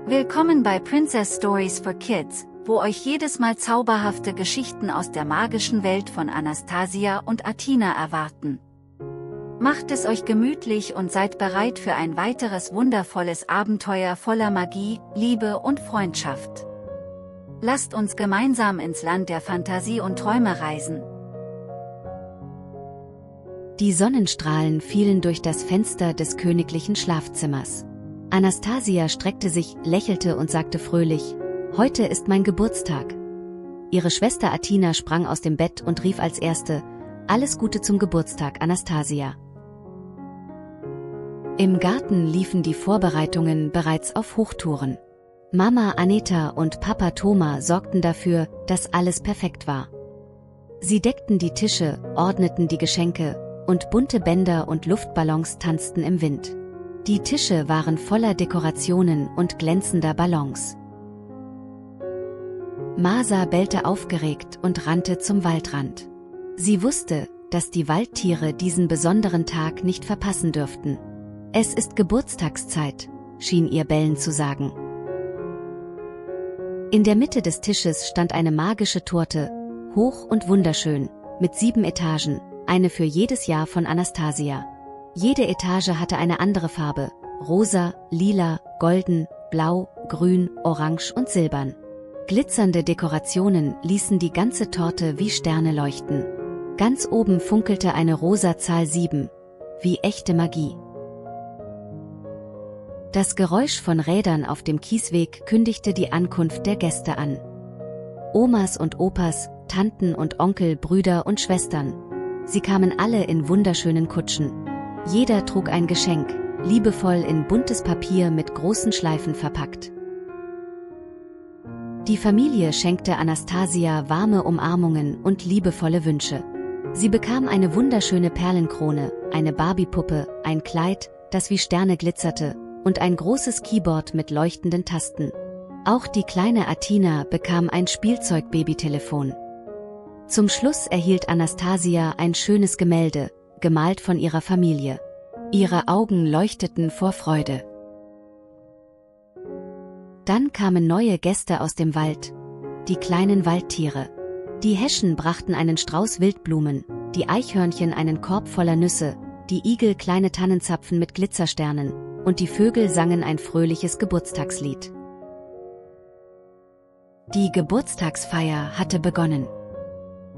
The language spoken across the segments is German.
Willkommen bei Princess Stories for Kids, wo euch jedes Mal zauberhafte Geschichten aus der magischen Welt von Anastasia und Athina erwarten. Macht es euch gemütlich und seid bereit für ein weiteres wundervolles Abenteuer voller Magie, Liebe und Freundschaft. Lasst uns gemeinsam ins Land der Fantasie und Träume reisen. Die Sonnenstrahlen fielen durch das Fenster des königlichen Schlafzimmers. Anastasia streckte sich, lächelte und sagte fröhlich: „Heute ist mein Geburtstag." Ihre Schwester Athina sprang aus dem Bett und rief als erste: „Alles Gute zum Geburtstag, Anastasia." Im Garten liefen die Vorbereitungen bereits auf Hochtouren. Mama Aneta und Papa Toma sorgten dafür, dass alles perfekt war. Sie deckten die Tische, ordneten die Geschenke, und bunte Bänder und Luftballons tanzten im Wind. Die Tische waren voller Dekorationen und glänzender Ballons. Masa bellte aufgeregt und rannte zum Waldrand. Sie wusste, dass die Waldtiere diesen besonderen Tag nicht verpassen dürften. „Es ist Geburtstagszeit", schien ihr Bellen zu sagen. In der Mitte des Tisches stand eine magische Torte, hoch und wunderschön, mit 7 Etagen, eine für jedes Jahr von Anastasia. Jede Etage hatte eine andere Farbe: rosa, lila, golden, blau, grün, orange und silbern. Glitzernde Dekorationen ließen die ganze Torte wie Sterne leuchten. Ganz oben funkelte eine rosa Zahl 7, wie echte Magie. Das Geräusch von Rädern auf dem Kiesweg kündigte die Ankunft der Gäste an. Omas und Opas, Tanten und Onkel, Brüder und Schwestern. Sie kamen alle in wunderschönen Kutschen. Jeder trug ein Geschenk, liebevoll in buntes Papier mit großen Schleifen verpackt. Die Familie schenkte Anastasia warme Umarmungen und liebevolle Wünsche. Sie bekam eine wunderschöne Perlenkrone, eine Barbiepuppe, ein Kleid, das wie Sterne glitzerte, und ein großes Keyboard mit leuchtenden Tasten. Auch die kleine Athina bekam ein Spielzeug-Babytelefon. Zum Schluss erhielt Anastasia ein schönes Gemälde, gemalt von ihrer Familie. Ihre Augen leuchteten vor Freude. Dann kamen neue Gäste aus dem Wald, die kleinen Waldtiere. Die Heschen brachten einen Strauß Wildblumen, die Eichhörnchen einen Korb voller Nüsse, die Igel kleine Tannenzapfen mit Glitzersternen, und die Vögel sangen ein fröhliches Geburtstagslied. Die Geburtstagsfeier hatte begonnen.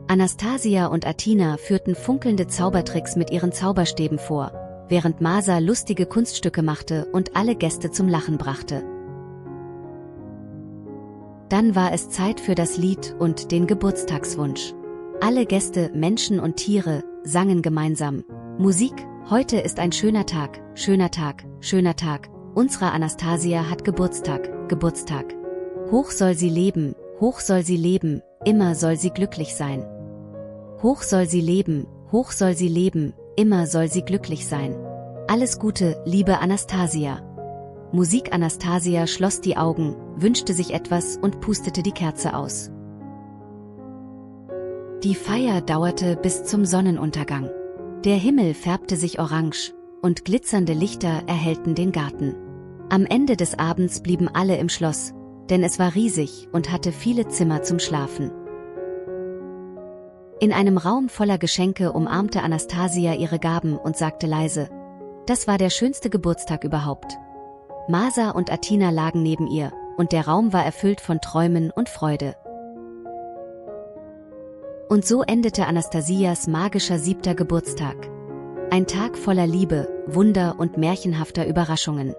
Anastasia und Athina führten funkelnde Zaubertricks mit ihren Zauberstäben vor, während Masa lustige Kunststücke machte und alle Gäste zum Lachen brachte. Dann war es Zeit für das Lied und den Geburtstagswunsch. Alle Gäste, Menschen und Tiere, sangen gemeinsam: „Musik, heute ist ein schöner Tag, schöner Tag, schöner Tag. Unsere Anastasia hat Geburtstag, Geburtstag. Hoch soll sie leben, immer soll sie glücklich sein. Hoch soll sie leben, immer soll sie glücklich sein. Alles Gute, liebe Anastasia." Musik. Anastasia schloss die Augen, wünschte sich etwas und pustete die Kerze aus. Die Feier dauerte bis zum Sonnenuntergang. Der Himmel färbte sich orange, und glitzernde Lichter erhellten den Garten. Am Ende des Abends blieben alle im Schloss, denn es war riesig und hatte viele Zimmer zum Schlafen. In einem Raum voller Geschenke umarmte Anastasia ihre Gaben und sagte leise: „Das war der schönste Geburtstag überhaupt." Masa und Athina lagen neben ihr, und der Raum war erfüllt von Träumen und Freude. Und so endete Anastasias magischer 7. Geburtstag. Ein Tag voller Liebe, Wunder und märchenhafter Überraschungen.